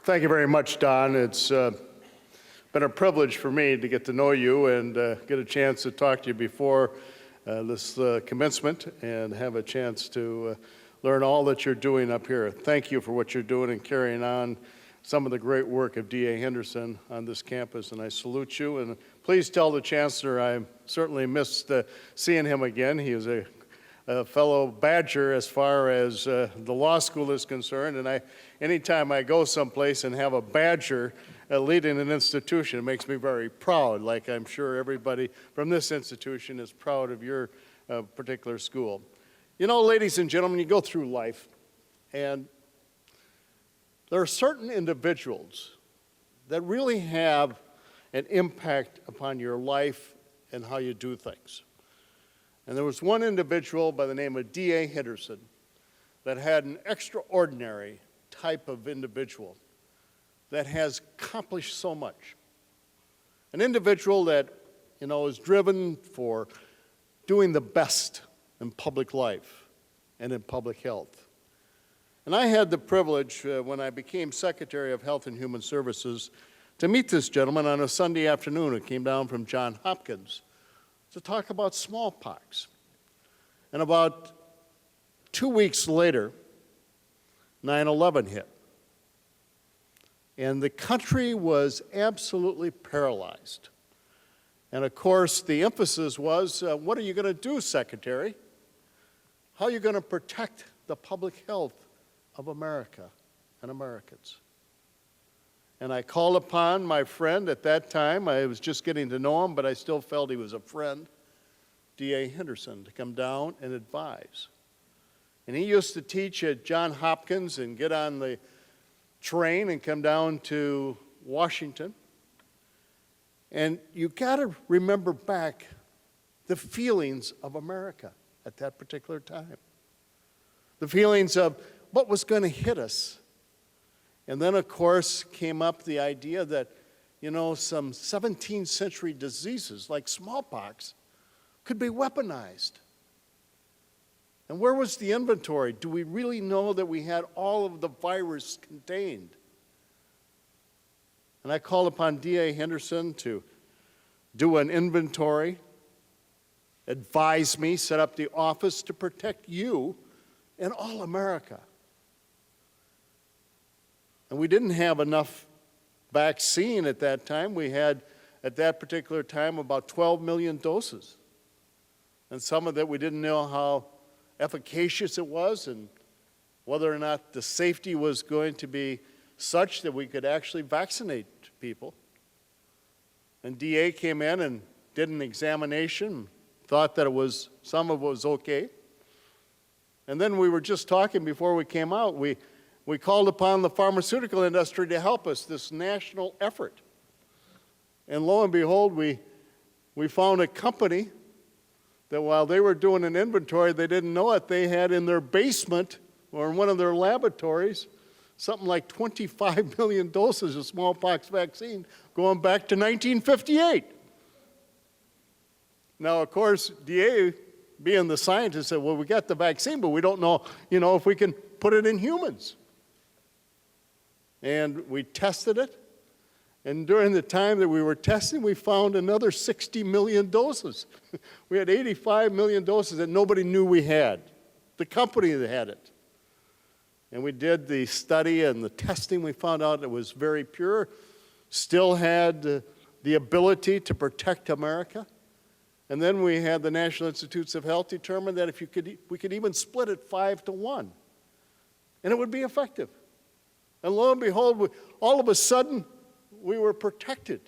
Thank you very much, Don. It's been a privilege for me to get to know you and get a chance to talk to you before this commencement and have a chance to learn all that you're doing up here. Thank you for what you're doing and carrying on some of the great work of D.A. Henderson on this campus, and I salute you. And please tell the Chancellor I certainly missed seeing him again. He is a fellow Badger as far as the law school is concerned, and anytime I go someplace and have a Badger leading an institution, it makes me very proud, like I'm sure everybody from this institution is proud of your particular school. You know, ladies and gentlemen, you go through life, and there are certain individuals that really have an impact upon your life and how you do things. And there was one individual by the name of D.A. Henderson that had an extraordinary type of individual that has accomplished so much. An individual that, you know, is driven for doing the best in public life and in public health. And I had the privilege, when I became Secretary of Health and Human Services, to meet this gentleman on a Sunday afternoon who came down from Johns Hopkins to talk about smallpox. And about 2 weeks later, 9/11 hit. And the country was absolutely paralyzed. And of course, the emphasis was, what are you going to do, Secretary? How are you going to protect the public health of America and Americans? And I called upon my friend at that time. I was just getting to know him, but I still felt he was a friend, D.A. Henderson, to come down and advise. And he used to teach at Johns Hopkins and get on the train and come down to Washington. And you got to remember back the feelings of America at that particular time. The feelings of what was going to hit us. And then, of course, came up the idea that, you know, some 17th century diseases like smallpox could be weaponized. And where was the inventory? Do we really know that we had all of the virus contained? And I called upon D.A. Henderson to do an inventory, advise me, set up the office to protect you and all America. And we didn't have enough vaccine at that time. We had, at that particular time, about 12 million doses. And some of that we didn't know how efficacious it was and whether or not the safety was going to be such that we could actually vaccinate people. And DA came in and did an examination, thought that some of it was okay. And then we were just talking before we came out, we called upon the pharmaceutical industry to help us, this national effort. And lo and behold, we found a company that while they were doing an inventory, they didn't know it, they had in their basement or in one of their laboratories something like 25 million doses of smallpox vaccine going back to 1958. Now, of course, DA, being the scientist, said, well, we got the vaccine, but we don't know, if we can put it in humans. And we tested it. And during the time that we were testing, we found another 60 million doses. We had 85 million doses that nobody knew we had, the company that had it. And we did the study and the testing. We found out it was very pure, still had the ability to protect America. And then we had the National Institutes of Health determine that if we could even split it 5-to-1, and it would be effective. And lo and behold, all of a sudden, we were protected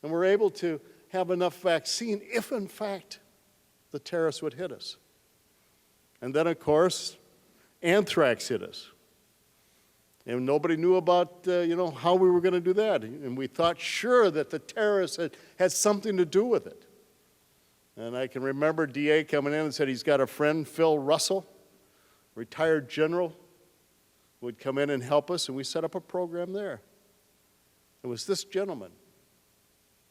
and were able to have enough vaccine if, in fact, the terrorists would hit us. And then, of course, anthrax hit us. And nobody knew about, how we were going to do that. And we thought sure that the terrorists had something to do with it. And I can remember DA coming in and said he's got a friend, Phil Russell, retired general, who would come in and help us, and we set up a program there. It was this gentleman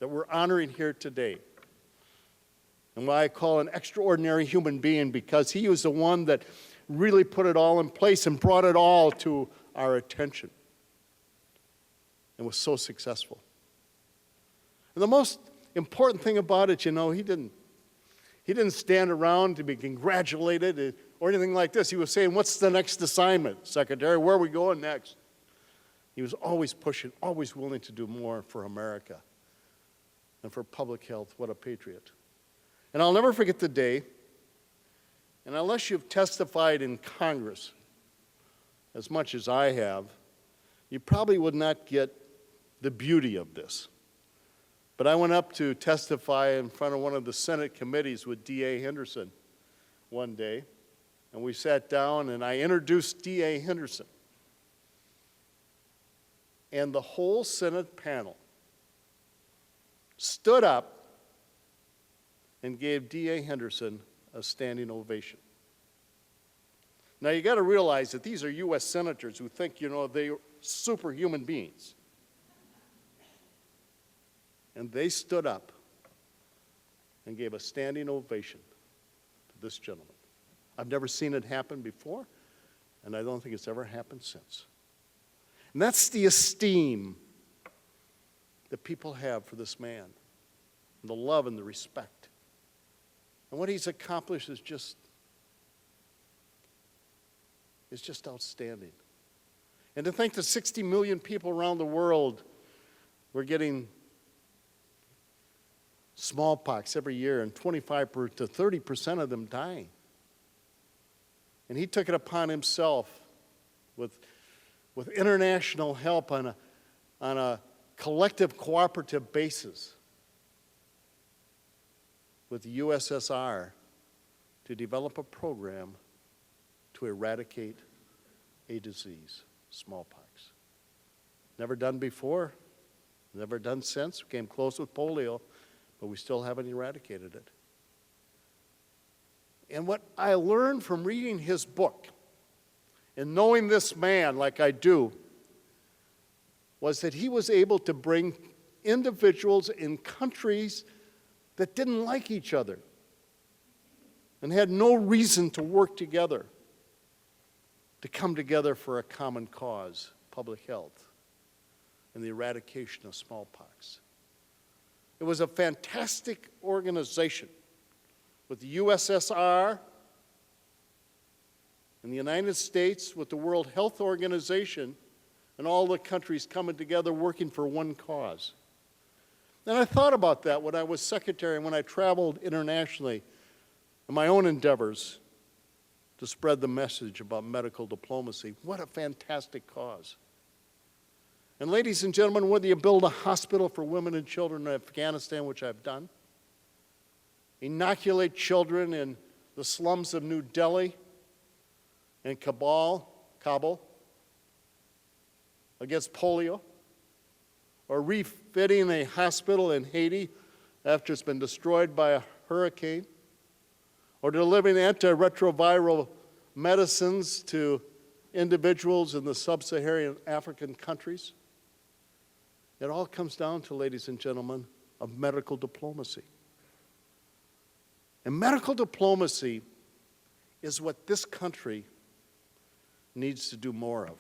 that we're honoring here today. And why I call an extraordinary human being, because he was the one that really put it all in place and brought it all to our attention and was so successful. And the most important thing about it, you know, he didn't stand around to be congratulated or anything like this. He was saying, what's the next assignment, Secretary? Where are we going next? He was always pushing, always willing to do more for America and for public health. What a patriot. And I'll never forget the day, and unless you've testified in Congress as much as I have, you probably would not get the beauty of this. But I went up to testify in front of one of the Senate committees with D.A. Henderson one day, and we sat down, and I introduced D.A. Henderson. And the whole Senate panel stood up and gave D.A. Henderson a standing ovation. Now, you got to realize that these are U.S. senators who think, you know, they're superhuman beings. And they stood up and gave a standing ovation to this gentleman. I've never seen it happen before, and I don't think it's ever happened since. And that's the esteem that people have for this man, and the love and the respect. And what he's accomplished is just outstanding. And to think that 60 million people around the world were getting smallpox every year, and 25 to 30% of them dying. And he took it upon himself with international help on a collective cooperative basis with the USSR to develop a program to eradicate a disease, smallpox. Never done before, never done since. We came close with polio, but we still haven't eradicated it. And what I learned from reading his book and knowing this man like I do was that he was able to bring individuals in countries that didn't like each other and had no reason to work together to come together for a common cause, public health, and the eradication of smallpox. It was a fantastic organization with the USSR and the United States, with the World Health Organization, and all the countries coming together working for one cause. And I thought about that when I was secretary and when I traveled internationally in my own endeavors to spread the message about medical diplomacy. What a fantastic cause. And ladies and gentlemen, whether you build a hospital for women and children in Afghanistan, which I've done, inoculate children in the slums of New Delhi and Kabul against polio, or refitting a hospital in Haiti after it's been destroyed by a hurricane, or delivering antiretroviral medicines to individuals in the sub-Saharan African countries. It all comes down to, ladies and gentlemen, of medical diplomacy. And medical diplomacy is what this country needs to do more of.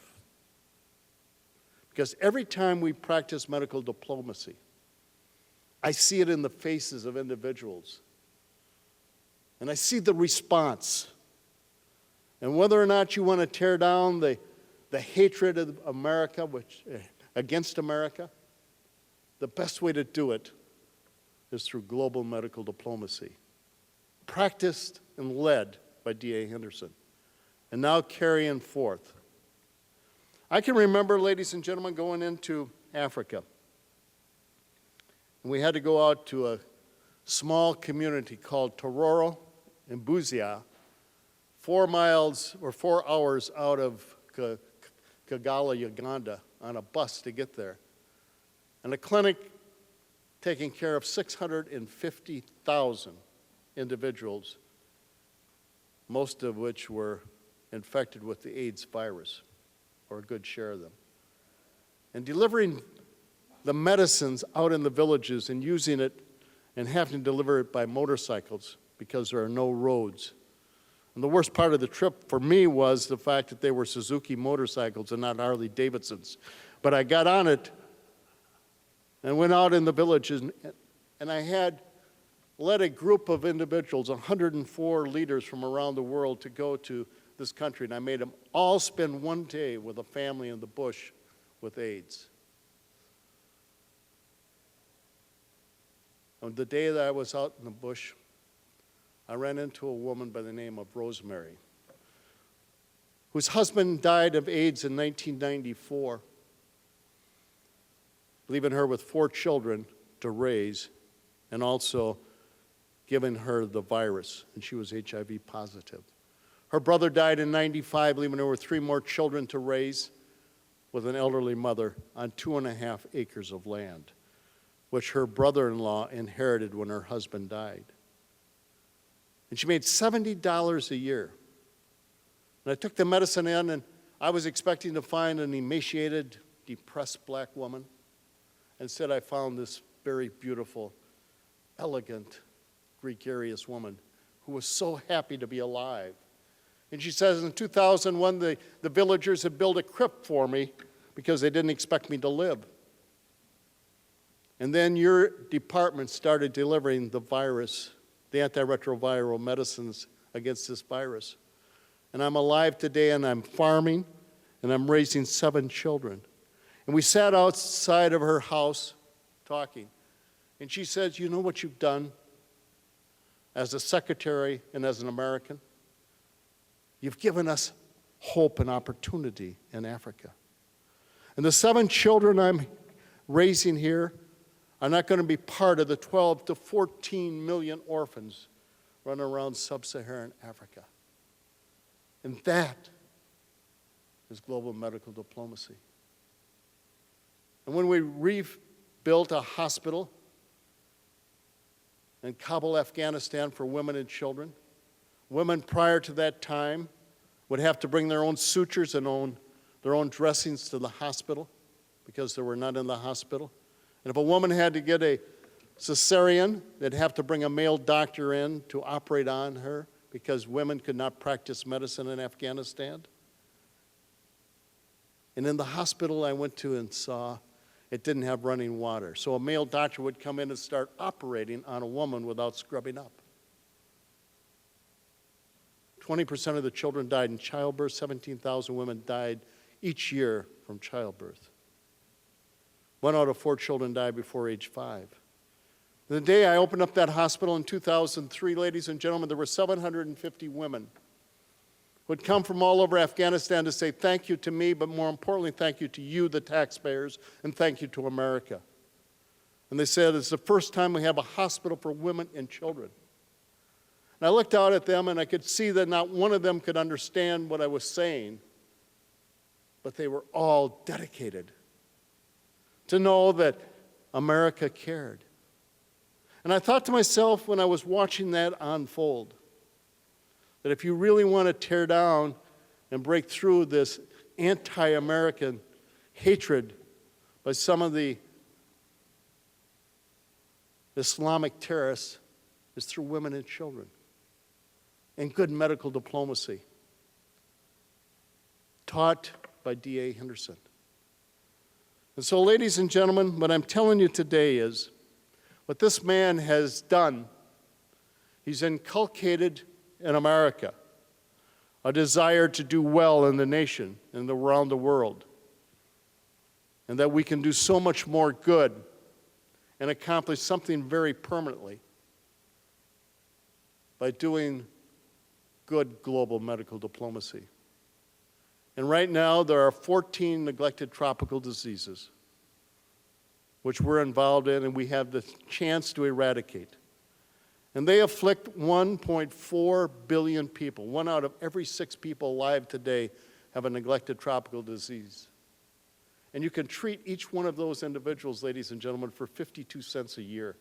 Because every time we practice medical diplomacy, I see it in the faces of individuals. And I see the response. And whether or not you want to tear down the hatred of America, against America, the best way to do it is through global medical diplomacy, practiced and led by D.A. Henderson, and now carrying forth. I can remember, ladies and gentlemen, going into Africa. And we had to go out to a small community called Tororo in Busia, 4 hours out of Kampala, Uganda, on a bus to get there. And a clinic taking care of 650,000 individuals, most of which were infected with the AIDS virus, or a good share of them. And delivering the medicines out in the villages and using it and having to deliver it by motorcycles because there are no roads And the worst part of the trip for me was the fact that they were Suzuki motorcycles and not Harley Davidsons. But I got on it and went out in the villages, and I had led a group of individuals, 104 leaders from around the world, to go to this country, and I made them all spend one day with a family in the bush with AIDS. On the day that I was out in the bush, I ran into a woman by the name of Rosemary, whose husband died of AIDS in 1994, leaving her with 4 children to raise, and also giving her the virus, and she was HIV positive. Her brother died in 95, leaving her with 3 more children to raise with an elderly mother on 2.5 acres of land, which her brother-in-law inherited when her husband died. And she made $70 a year. And I took the medicine in, and I was expecting to find an emaciated, depressed black woman. Instead, I found this very beautiful, elegant, gregarious woman who was so happy to be alive. And she says, in 2001, the villagers had built a crypt for me because they didn't expect me to live. And then your department started delivering the virus, the antiretroviral medicines against this virus. And I'm alive today, and I'm farming, and I'm raising 7 children. And we sat outside of her house talking. And she says, you know what you've done as a secretary and as an American? You've given us hope and opportunity in Africa. And the 7 children I'm raising here are not going to be part of the 12 to 14 million orphans running around sub-Saharan Africa. And that is global medical diplomacy. And when we rebuilt a hospital in Kabul, Afghanistan for women and children, women prior to that time would have to bring their own sutures and their own dressings to the hospital because there were none in the hospital. And if a woman had to get a cesarean, they'd have to bring a male doctor in to operate on her because women could not practice medicine in Afghanistan. And in the hospital I went to and saw, it didn't have running water. So a male doctor would come in and start operating on a woman without scrubbing up. 20% of the children died in childbirth. 17,000 women died each year from childbirth. 1 out of 4 children died before age 5. The day I opened up that hospital in 2003, ladies and gentlemen, there were 750 women who had come from all over Afghanistan to say thank you to me, but more importantly, thank you to you, the taxpayers, and thank you to America. And they said, it's the first time we have a hospital for women and children. And I looked out at them, and I could see that not one of them could understand what I was saying, but they were all dedicated to know that America cared. And I thought to myself when I was watching that unfold, that if you really want to tear down and break through this anti-American hatred by some of the Islamic terrorists, is through women and children and good medical diplomacy taught by D.A. Henderson. And so, ladies and gentlemen, what I'm telling you today is what this man has done. He's inculcated in America a desire to do well in the nation and around the world, and that we can do so much more good and accomplish something very permanently by doing good global medical diplomacy. And right now, there are 14 neglected tropical diseases which we're involved in and we have the chance to eradicate. And they afflict 1.4 billion people. 1 out of every 6 people alive today have a neglected tropical disease. And you can treat each one of those individuals, ladies and gentlemen, for 52 cents a year.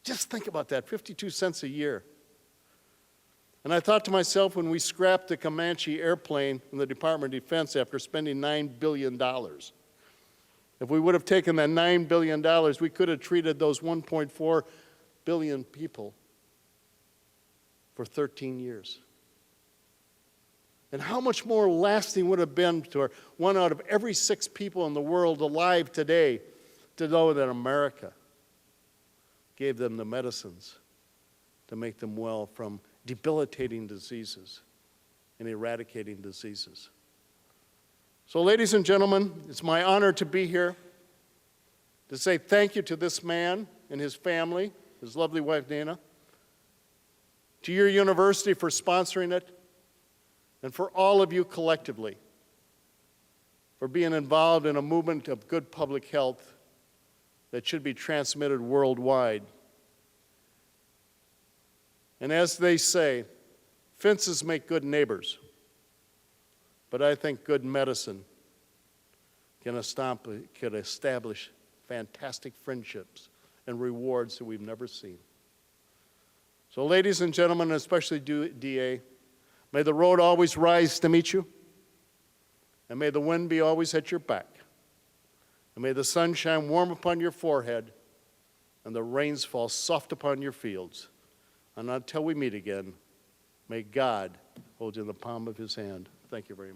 Just think about that, 52 cents a year. And I thought to myself, when we scrapped the Comanche airplane in the Department of Defense after spending $9 billion, if we would have taken that $9 billion, we could have treated those 1.4 billion people for 13 years. And how much more lasting would it have been to one out of every 6 people in the world alive today to know that America gave them the medicines to make them well from debilitating diseases and eradicating diseases. So, ladies and gentlemen, it's my honor to be here to say thank you to this man and his family, his lovely wife, Dana, to your university for sponsoring it, and for all of you collectively for being involved in a movement of good public health that should be transmitted worldwide. And as they say, fences make good neighbors, but I think good medicine can establish fantastic friendships and rewards that we've never seen. So, ladies and gentlemen, especially DA, may the road always rise to meet you, and may the wind be always at your back, and may the sun shine warm upon your forehead, and the rains fall soft upon your fields. And until we meet again, may God hold you in the palm of his hand. Thank you very much.